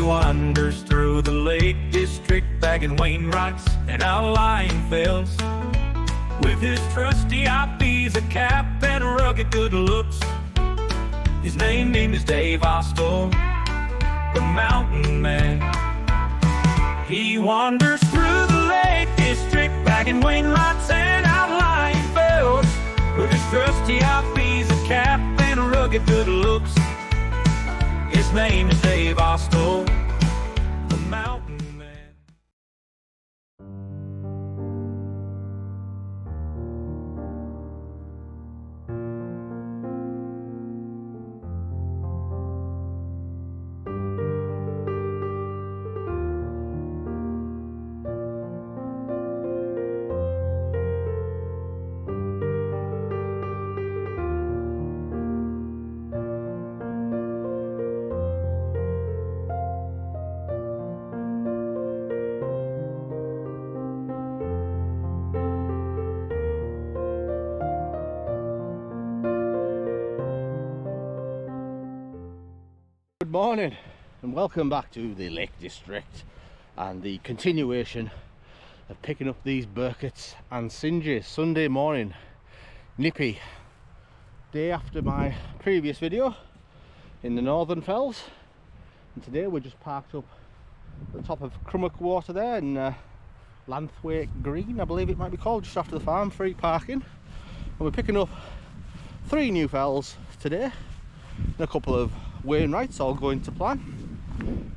wanders through the Lake District, bagging Wainwrights and outlying fells. With his trusty IBs, a cap, and rugged good looks, his name is Dave Ostor, the Mountain Man. He wanders through the Lake District, bagging Wainwrights and outlying fells. With his trusty IBs, a cap, and rugged good looks, his name is Dave Ostor, the Mountain Man. Good morning and welcome back to the Lake District and the continuation of picking up these Birketts and Singes. Sunday morning, nippy, day after my previous video in the Northern Fells, and today we're just parked up at the top of Crummock Water there in Lanthwaite Green, I believe it might be called, just after the farm, free parking. And we're picking up 3 new fells today and a couple of Wainwrights, all going to plan.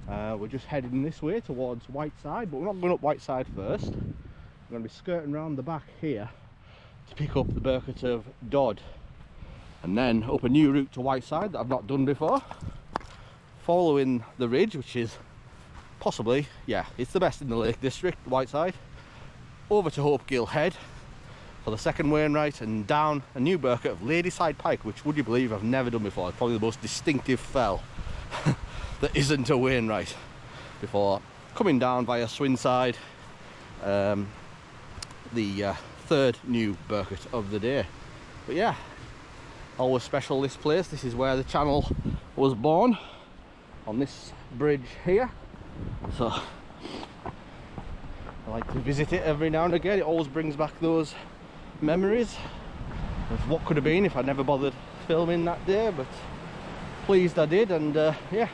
We're just heading this way towards Whiteside, but we're not going up Whiteside first. We're going to be skirting around the back here to pick up the Birkett of Dodd, and then up a new route to Whiteside that I've not done before, following the ridge, which is possibly, yeah, it's the best in the Lake District, Whiteside, over to Hope Gill Head for the second Wainwright, and down a new Birkett of Ladyside Pike, which, would you believe, I've never done before. It's probably the most distinctive fell that isn't a Wainwright, before coming down via Swinside, the third new Birkett of the day. But yeah, always special, this place. This is where the channel was born, on this bridge here, so I like to visit it every now and again. It always brings back those memories of what could have been if I never bothered filming that day, but pleased I did. And yeah,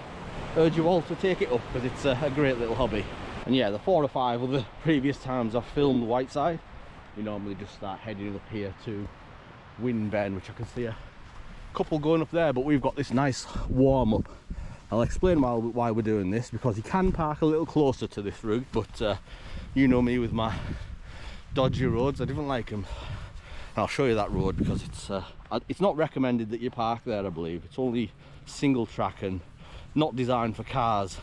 urge you all to take it up because it's a great little hobby. And yeah, the 4 or 5 other previous times I've filmed Whiteside, we normally just start heading up here to Winben, which I can see a couple going up there, but we've got this nice warm up. I'll explain why we're doing this, because you can park a little closer to this route, but you know me with my dodgy roads, I didn't like them. And I'll show you that road, because it's not recommended that you park there, I believe. It's only single track and not designed for cars,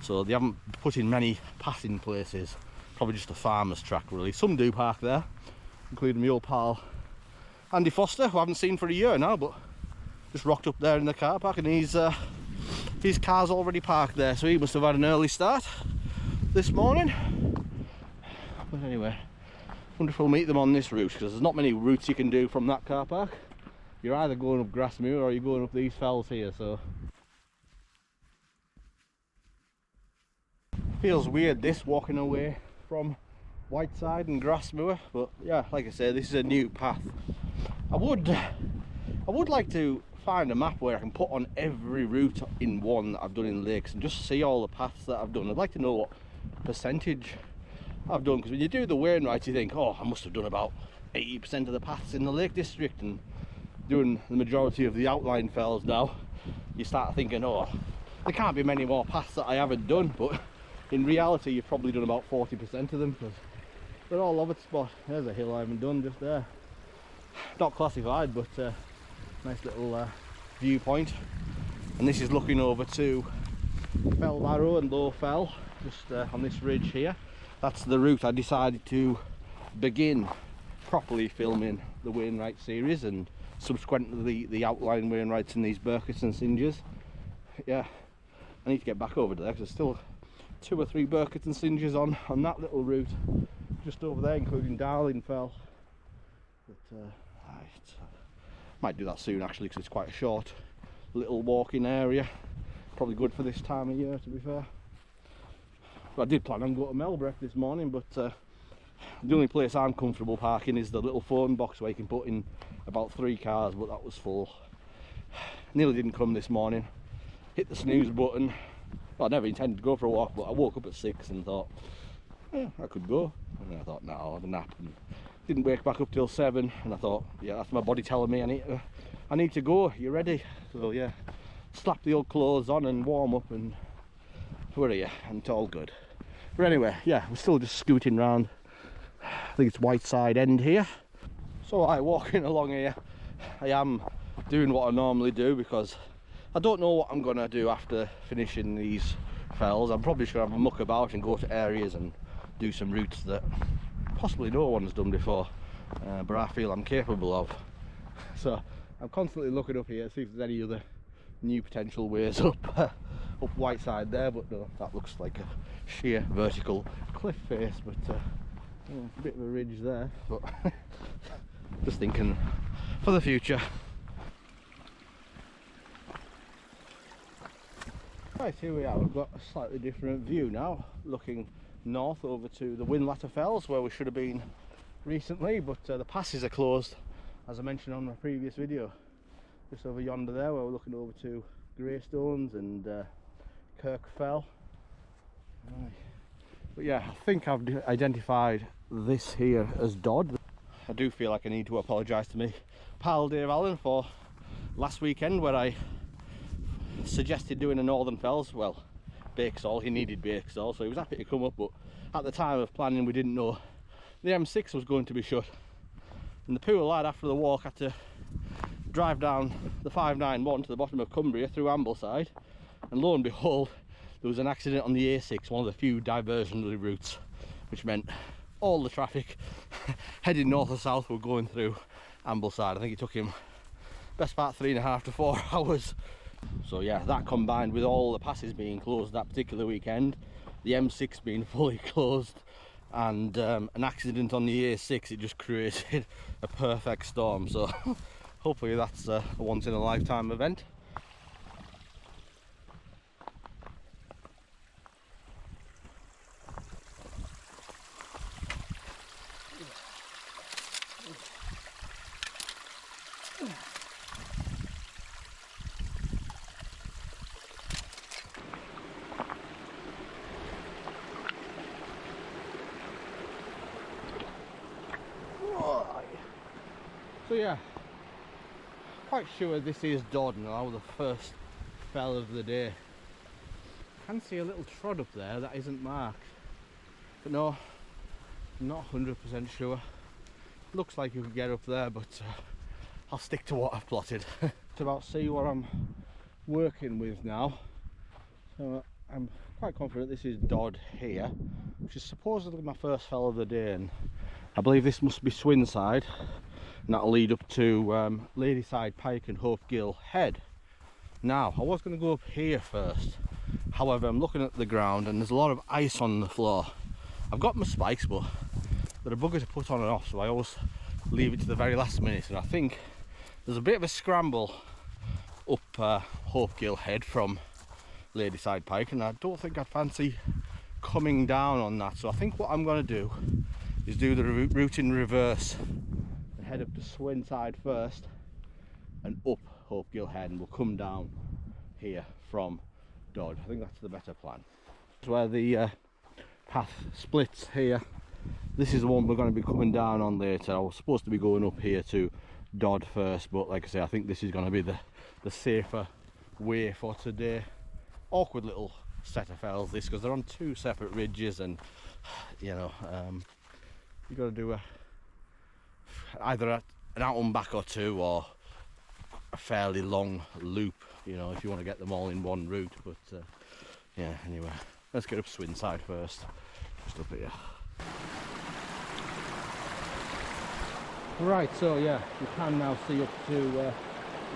so they haven't put in many passing places. Probably just a farmer's track, really. Some do park there, including my old pal Andy Foster, who I haven't seen for a year now, but just rocked up there in the car park, and his car's already parked there, so he must have had an early start this morning. But anyway, I wonder if we'll meet them on this route, because there's not many routes you can do from that car park. You're either going up Grasmere or you're going up these fells here, so feels weird this, walking away from Whiteside and Grasmere. But yeah, like I say, this is a new path. I would like to find a map where I can put on every route in one that I've done in lakes and just see all the paths that I've done. I'd like to know what percentage I've done, because when you do the Wainwright, you think, oh, I must have done about 80% of the paths in the Lake District, and doing the majority of the outlying fells now, you start thinking, oh, there can't be many more paths that I haven't done. But in reality, you've probably done about 40% of them, because they're all over the spot. There's a hill I haven't done just there, not classified, but nice little viewpoint. And this is looking over to Fell Barrow and Low Fell, just on this ridge here. That's the route I decided to begin properly filming the Wainwright series, and subsequently the outlying Wainwrights in these Birketts and Singes. Yeah, I need to get back over there, because there's still 2 or 3 Birketts and Singes on that little route just over there, including Darling Fell. But might do that soon actually, because it's quite a short little walking area. probably good for this time of year, to be fair. But I did plan on going to Melbreck this morning, but the only place I'm comfortable parking is the little phone box where you can put in about 3 cars, but that was full. Nearly didn't come this morning. Hit the snooze button. Well, I never intended to go for a walk, but I woke up at 6 and thought, yeah, I could go. And then I thought, no, I'll have a nap. And didn't wake back up till 7, and I thought, yeah, that's my body telling me I need to go. You ready? So yeah, slap the old clothes on and warm up, and where are you? And it's all good. But anyway, yeah, we're still just scooting round. I think it's Whiteside End here. So walking along here, I am doing what I normally do because I don't know what I'm gonna do after finishing these fells. I'm probably just gonna have a muck about and go to areas and do some routes that possibly no one's done before, but I feel I'm capable of. So I'm constantly looking up here to see if there's any other new potential ways up up Whiteside there, but no, that looks like a sheer vertical cliff face, but yeah, a bit of a ridge there, but just thinking for the future. Right, here we are. We've got a slightly different view now, looking north over to the Wainwright of Fells where we should have been recently, but the passes are closed, as I mentioned on my previous video. Just over yonder there where we're looking over to Greystones and Kirk Fell. Right. But yeah, I think I've identified this here as Dodd. I do feel like I need to apologise to me pal Dave Allen for last weekend where I suggested doing a Northern Fells. Well, Birkett, he needed Birkett, so he was happy to come up, but at the time of planning we didn't know the M6 was going to be shut, and the poor lad after the walk had to drive down the 591 to the bottom of Cumbria through Ambleside, and lo and behold there was an accident on the A6, one of the few diversionary routes, which meant all the traffic heading north or south were going through Ambleside. I think it took him best part 3.5 to 4 hours. So yeah, that combined with all the passes being closed that particular weekend, the M6 being fully closed, and an accident on the A6, it just created a perfect storm. So hopefully that's a once in a lifetime event. So yeah, quite sure this is Dodd now, the first fell of the day. I can see a little trod up there that isn't marked, but no, I'm not 100% sure. Looks like you could get up there, but I'll stick to what I've plotted. To about see what I'm working with now. So I'm quite confident this is Dodd here, which is supposedly my first fell of the day, and I believe this must be Swinside, and that'll lead up to Ladyside, Pike and Hope Gill head. Now, I was going to go up here first, however I'm looking at the ground and there's a lot of ice on the floor. I've got my spikes, but they're a bugger to put on and off, so I always leave it to the very last minute, and I think there's a bit of a scramble up Hope Gill head from Ladyside Pike, and I don't think I'd fancy coming down on that. So I think what I'm going to do is do the route in reverse and head up to Swinside first and up Hope Gill head, and we'll come down here from Dodd. I think that's the better plan. That's where the path splits here. This is the one we're going to be coming down on later. I was supposed to be going up here to Dodd first, but like I say, I think this is going to be the safer way for today. Awkward little set of fells this, because they're on 2 separate ridges, and you know, you got to do either an out and back or 2, or a fairly long loop, you know, if you want to get them all in one route. But yeah, anyway, let's get up Swinside first, just up here. Right, so yeah, you can now see up to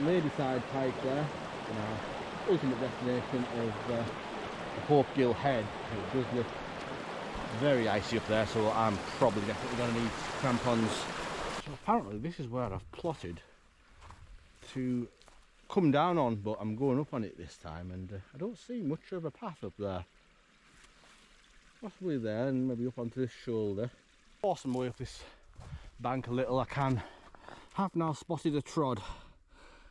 Ladyside Pike there, in our ultimate destination of the Hope Gill head. It does look very icy up there, so I'm probably definitely going to need crampons. So apparently this is where I've plotted to come down on, but I'm going up on it this time, and I don't see much of a path up there. Possibly there, and maybe up onto this shoulder. Force my way up this bank a little. I have now spotted a trod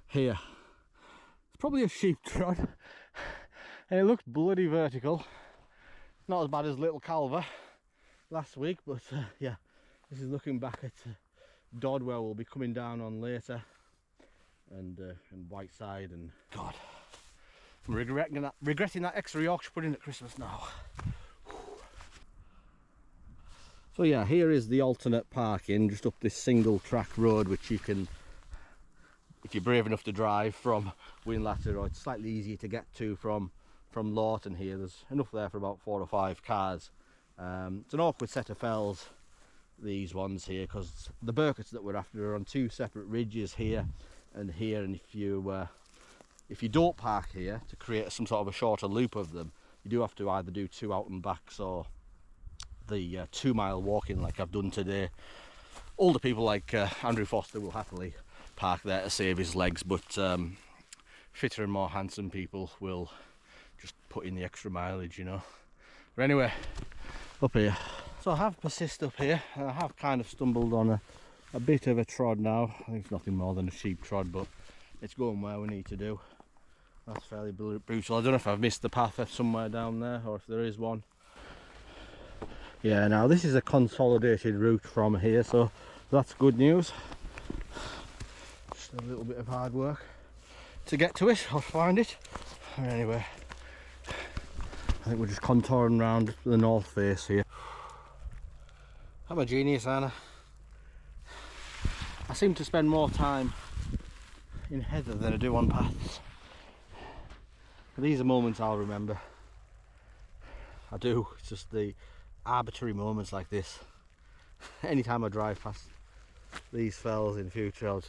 here. It's probably a sheep trod, and it looks bloody vertical. Not as bad as Little Calver last week, but yeah, this is looking back at Dodd, where we'll be coming down on later, and Whiteside, and God, I'm regretting that extra Yorkshire pudding at Christmas now. So yeah, here is the alternate parking just up this single track road, which you can, if you're brave enough to drive from Wainwright, or it's slightly easier to get to from Lawton here. There's enough there for about 4 or 5 cars. It's an awkward set of fells, these ones here, because the Birketts that we're after are on 2 separate ridges here and here, and if you don't park here to create some sort of a shorter loop of them, you do have to either do 2 out and backs or the 2-mile walking like I've done today. Older people like Andrew Foster will happily park there to save his legs, but fitter and more handsome people will just put in the extra mileage, you know. But anyway, up here. So I have persisted up here, and I have kind of stumbled on a bit of a trod now. I think it's nothing more than a sheep trod, but it's going where we need to do. That's fairly brutal. I don't know if I've missed the path somewhere down there, or if there is one. Yeah, now this is a consolidated route from here, so that's good news. Just a little bit of hard work to get to it or find it. Anyway, I think we're just contouring around the north face here. I'm a genius, Anna. I seem to spend more time in heather than I do on paths. But these are moments I'll remember. I do. It's just the arbitrary moments like this. Anytime I drive past these fells in future,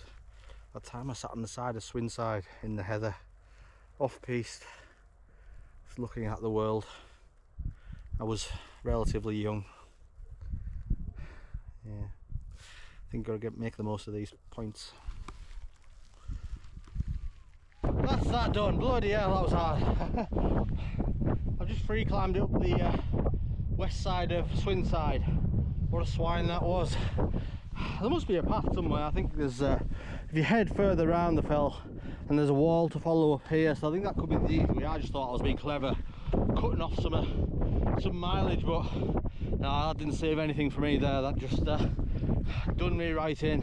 that time I sat on the side of Swinside in the heather, off-piste, just looking at the world. I was relatively young. Yeah, I think I'll make the most of these points. That's that done. Bloody hell, that was hard. I've just free climbed up the west side of Swinside. What a swine that was. There must be a path somewhere. I think there's if you head further around the fell, and there's a wall to follow up here, so I think that could be the easy way. I just thought I was being clever, cutting off some mileage, but no, that didn't save anything for me there. That just done me right in.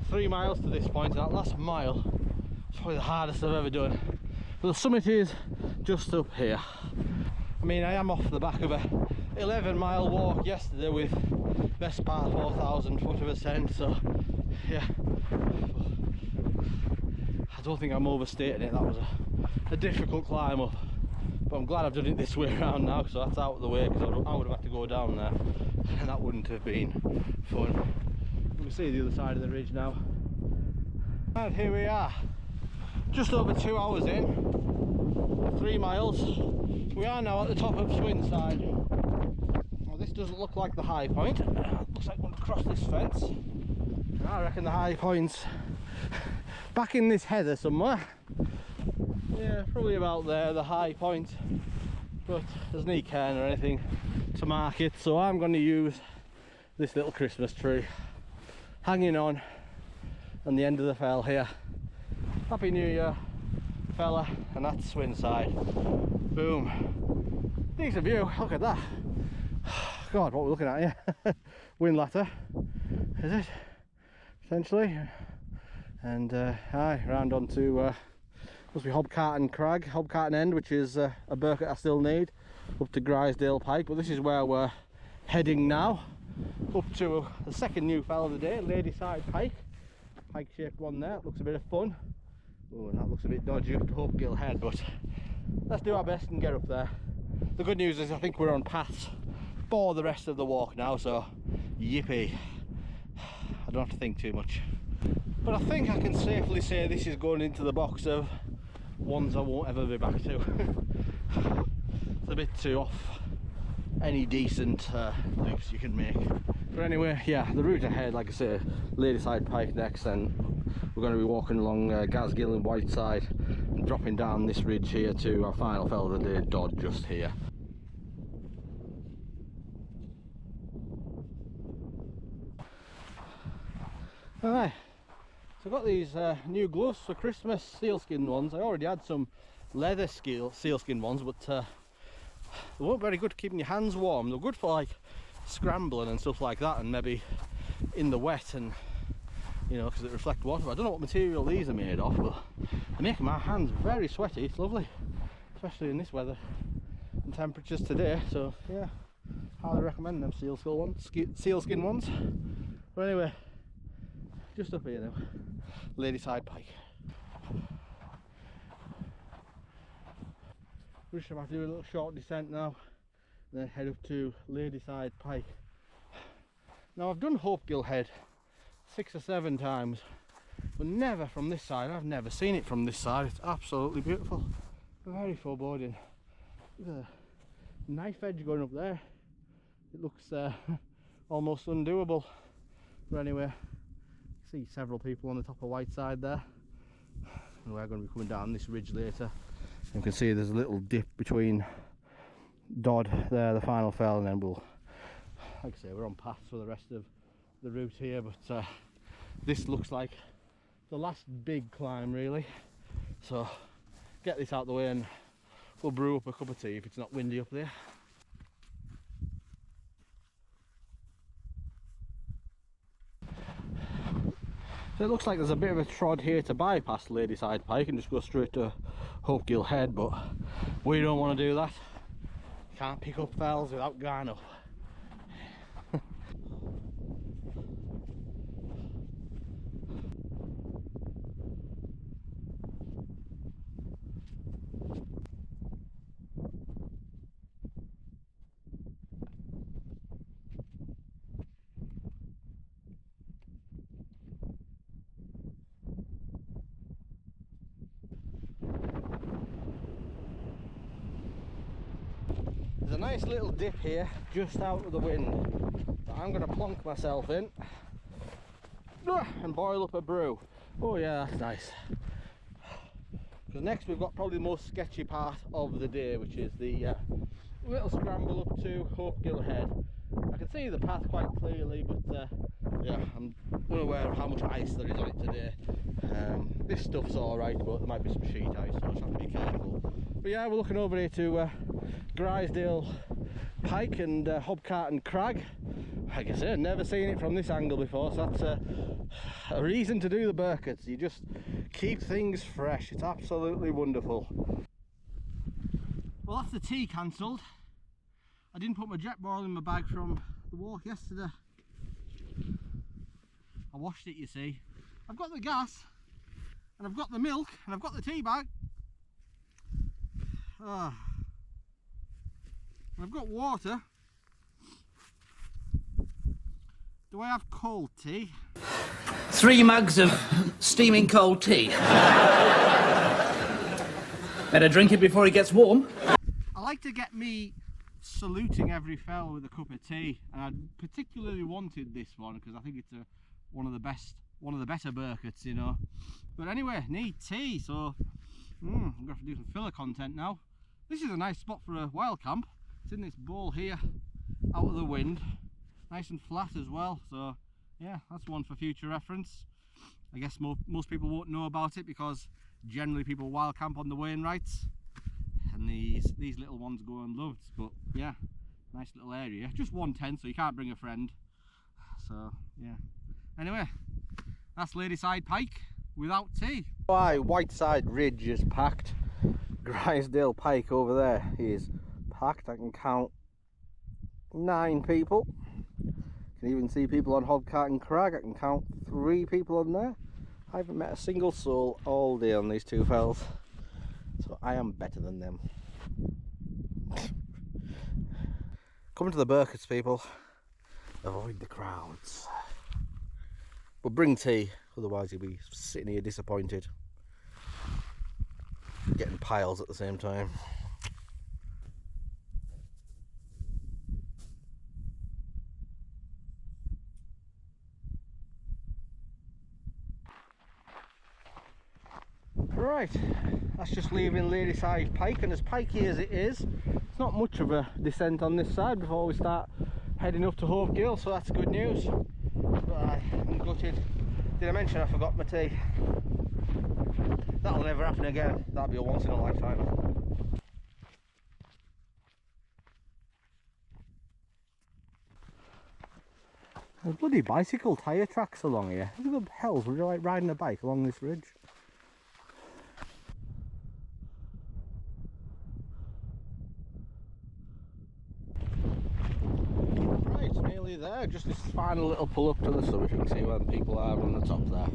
3 miles to this point, and that last mile is probably the hardest I've ever done. But the summit is just up here. I mean, I am off the back of a 11-mile walk yesterday with best part 4,000 foot of ascent, so yeah, I don't think I'm overstating it. That was a difficult climb up, but I'm glad I've done it this way around now, so that's out of the way, because I would have had to go down there and that wouldn't have been fun. You can see the other side of the ridge now, and here we are, just over 2 hours in, 3 miles. We are now at the top of Swinside. Well, this doesn't look like the high point. Looks like we're going to cross this fence. I reckon the high point's back in this heather somewhere. Yeah, probably about there, the high point. But there's no cairn or anything to mark it, so I'm going to use this little Christmas tree hanging on the end of the fell here. Happy New Year, fella, and that's Swinside. Boom. Decent view, look at that. God, what we're looking at here. Wainwright, is it? Potentially. And aye, round on to must be Hobcarton Crag, Hobcarton End, which is a Birkett I still need, up to Grisdale Pike. But this is where we're heading now, up to the second new fell of the day, Ladyside Pike. Pike shaped one there, looks a bit of fun. Oh, and that looks a bit dodgy up to Hope Gill head, but let's do our best and get up there. The good news is I think we're on paths for the rest of the walk now, so yippee. I don't have to think too much. But I think I can safely say this is going into the box of ones I won't ever be back to. It's a bit too off any decent loops you can make. But anyway, yeah, the route ahead, like I say, Ladyside Pike next, and we're going to be walking along Gill and Whiteside dropping down this ridge here to our final fell of the day, Dodd, just here. Alright, so I've got these new gloves for Christmas, sealskin ones. I already had some leather sealskin ones, but they weren't very good at keeping your hands warm. They're good for like scrambling and stuff like that, and maybe in the wet, and you know, because it reflects water. But I don't know what material these are made of, but they're making my hands very sweaty. It's lovely, especially in this weather and temperatures today. So yeah, highly recommend them sealskin ones. But anyway, just up here now, Ladyside Pike. We're just about to do a little short descent now, and then head up to Ladyside Pike. Now I've done Hope Gill Head 6 or 7 times, but never from this side. I've never seen it from this side. It's absolutely beautiful, very foreboding. Look at the knife edge going up there. It looks almost undoable. But anyway, see several people on the top of Whiteside there, and we're going to be coming down this ridge later. You can see there's a little dip between Dodd there, the final fell, and then we'll, like I say, we're on paths for the rest of the route here, but this looks like the last big climb really. So get this out the way and we'll brew up a cup of tea if it's not windy up there. So it looks like there's a bit of a trod here to bypass Ladyside Pike and just go straight to Hope Gill Head, but we don't want to do that. Can't pick up fells without going up. There's a nice little dip here just out of the wind that I'm going to plonk myself in and boil up a brew. Oh yeah, that's nice. Because next we've got probably the most sketchy part of the day, which is the little scramble up to Hope Gill Head. I can see the path quite clearly, but yeah, I'm unaware of how much ice there is on it today. This stuff's alright, but there might be some sheet ice, so I just have to be careful. But yeah, we're looking over here to Grisdale Pike and Hobcarton Crag. Like I said, never seen it from this angle before, so that's a reason to do the Birketts. You just keep things fresh. It's absolutely wonderful. Well, that's the tea cancelled. I didn't put my jet boil in my bag from the walk yesterday. I washed it, you see. I've got the gas, and I've got the milk, and I've got the tea bag. And I've got water. Do I have cold tea? 3 mugs of steaming cold tea. Better drink it before it gets warm. I like to get me saluting every fell with a cup of tea, and I particularly wanted this one because I think it's one of the better Birketts, you know. But anyway, need tea, so I'm going to have to do some filler content now. This is a nice spot for a wild camp. It's in this bowl here, out of the wind, nice and flat as well. So yeah, that's one for future reference. I guess most people won't know about it because generally people wild camp on the Wainwrights, and these little ones go unloved. But yeah, nice little area. Just one tent, so you can't bring a friend. So yeah. Anyway, that's Ladyside Pike without tea. Why, Whiteside Ridge is packed. Grisdale Pike over there is packed. I can count 9 people. Can even see people on Hobcarton Crag. I can count 3 people on there. I haven't met a single soul all day on these 2 fells, so I am better than them. Coming to the Birketts, people, avoid the crowds, but bring tea, otherwise you'll be sitting here disappointed, getting piles at the same time. Right, that's just leaving Ladyside Pike, and as pikey as it is, it's not much of a descent on this side before we start heading up to Hope Gill, so that's good news. But I'm gutted. Did I mention I forgot my tea? That'll never happen again. That'll be a once in a lifetime. There's bloody bicycle tyre tracks along here. Who the hell would you like riding a bike along this ridge? Right, nearly there. Just this final little pull up to the summit. You can see where the people are on the top there.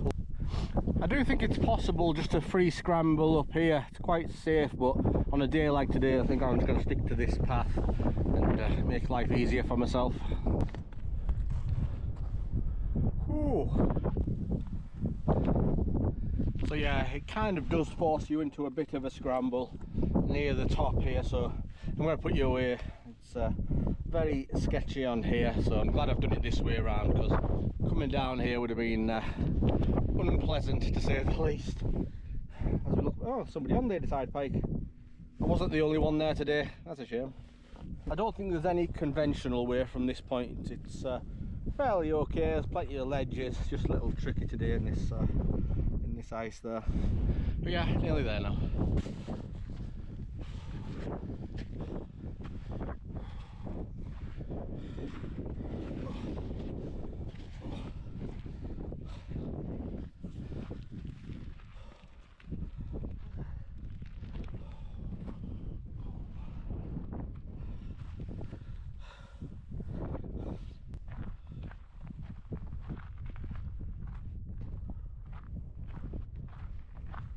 I do think it's possible just to free scramble up here. It's quite safe, but on a day like today I think I'm just going to stick to this path and make life easier for myself. So yeah, it kind of does force you into a bit of a scramble near the top here, so I'm going to put you away. It's very sketchy on here, so I'm glad I've done it this way around, because coming down here would have been unpleasant to say the least. As we look, oh, somebody on Ladyside Pike. I wasn't the only one there today, that's a shame. I don't think there's any conventional way from this point. It's fairly okay, there's plenty of ledges, just a little tricky today in this ice there. But yeah, nearly there now.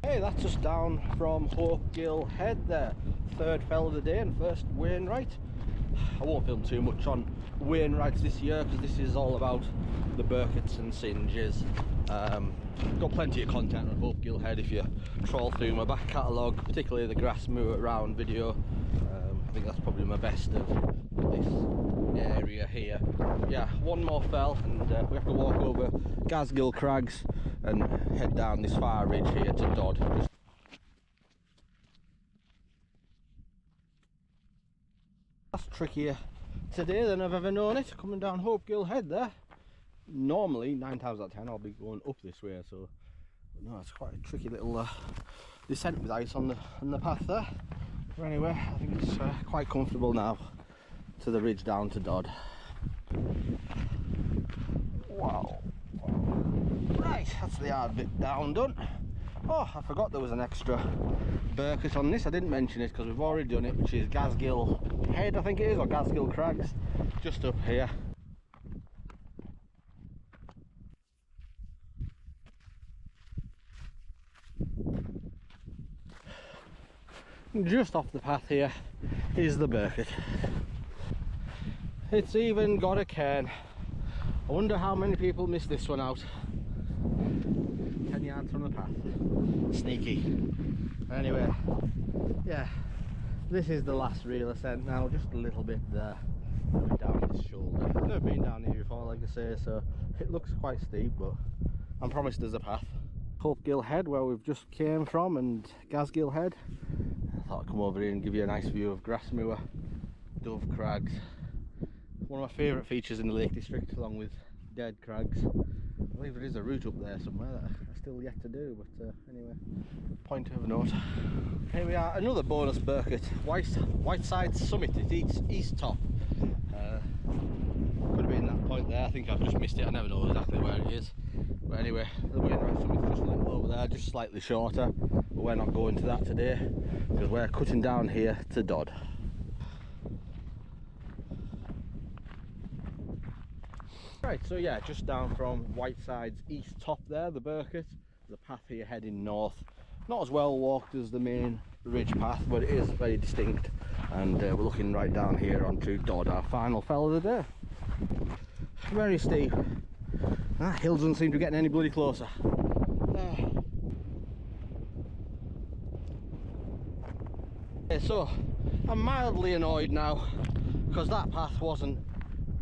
Hey, that's just down from Hope Gill Head there. Third fell of the day and first Wainwright. I won't film too much on Wainwrights this year because this is all about the Birketts and Singes. Got plenty of content on Hope Gill Head if you trawl through my back catalogue, particularly the grass moor around video. I think that's probably my best of this area here. Yeah, one more fell and we have to walk over Gill Crags and head down this far ridge here to Dodd. That's trickier today than I've ever known it, coming down Hope Gill Head there. Normally 9 times out of 10 I'll be going up this way, so but no, it's quite a tricky little descent with ice on the path there. But anyway, I think it's quite comfortable now to the ridge down to Dodd. Wow. Right, that's the hard bit down done. Oh, I forgot there was an extra Birkett on this. I didn't mention it because we've already done it, which is Gill Head, I think it is, or Gill Crags, just up here. Just off the path here is the Birkett. It's even got a cairn. I wonder how many people missed this one out. 10 yards from the path. Sneaky. Anyway, yeah, this is the last real ascent now, just a little bit there down this shoulder. I've never been down here before, like I say, so it looks quite steep, but I'm promised there's a path. Hope Gill Head, where we've just came from, and Gill Head. I thought I'd come over here and give you a nice view of Grassmoor, Dove Crags. One of my favourite features in the Lake District, along with Dead Crags. I believe there is a route up there somewhere that I still yet to do, but anyway, point of note. Here we are, another bonus Birkett, Whiteside Summit, it's east top. Could have been that point there, I think I've just missed it, I never know exactly where it is. But anyway, the Wainwright Summit's just a little over there, just slightly shorter, but we're not going to that today, because we're cutting down here to Dodd. Right, so yeah, just down from Whiteside's east top there, the Birkett. There's a path here heading north. Not as well walked as the main ridge path, but it is very distinct. And we're looking right down here onto Dodd, our final fell of the day. Very steep. That hill doesn't seem to be getting any bloody closer. Okay, so I'm mildly annoyed now because that path wasn't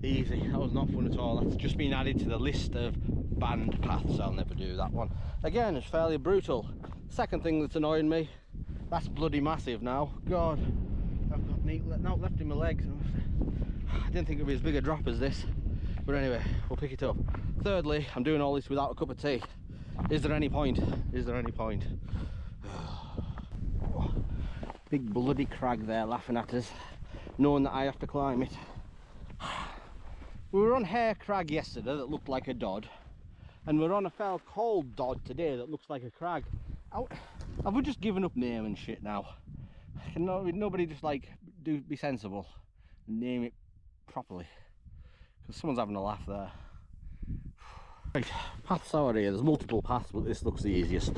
easy. That was not fun at all. That's just been added to the list of banned paths. I'll never do that one again. It's fairly brutal. Second thing that's annoying me That's bloody massive now. God, I've got now left in my legs. I didn't think it would be as big a drop as this. But anyway, we'll pick it up. Thirdly, I'm doing all this without a cup of tea. Is there any point? Is there any point? Big bloody crag there laughing at us, knowing that I have to climb it. We were on Hare Crag yesterday that looked like a dod, and we're on a fell called Dod today that looks like a crag. Have we just given up name and shit now? Can nobody just like be sensible and name it properly? Because someone's having a laugh there. Right, paths out here. There's multiple paths, but this looks the easiest.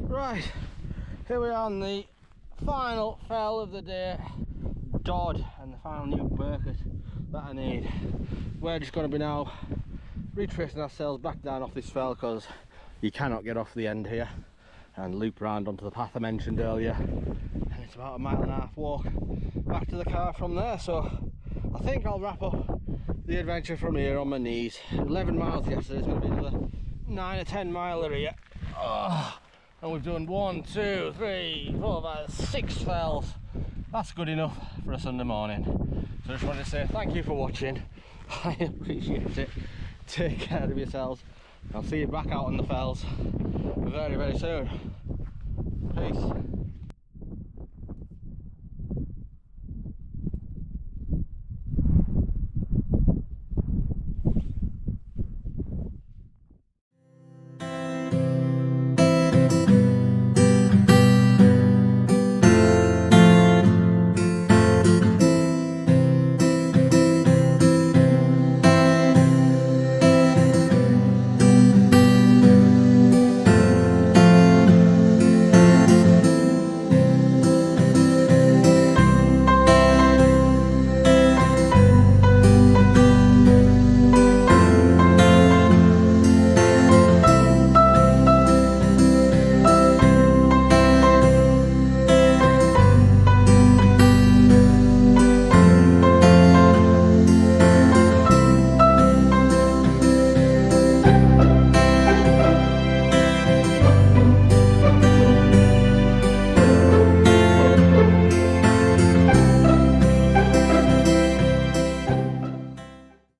Right, here we are on the final fell of the day, Dodd, and the final new Birkett that I need. We're just going to be now retracing ourselves back down off this fell because you cannot get off the end here, and loop round onto the path I mentioned earlier, and it's about a 1.5 mile walk back to the car from there. So I think I'll wrap up the adventure from here on my knees. 11 miles yesterday, it's going to be another 9 or 10 miler here. Oh. And we've done 1, 2, 3, 4, 5, 6 fells. That's good enough for a Sunday morning. So I just wanted to say thank you for watching. I appreciate it. Take care of yourselves. I'll see you back out on the fells very, very soon. Peace.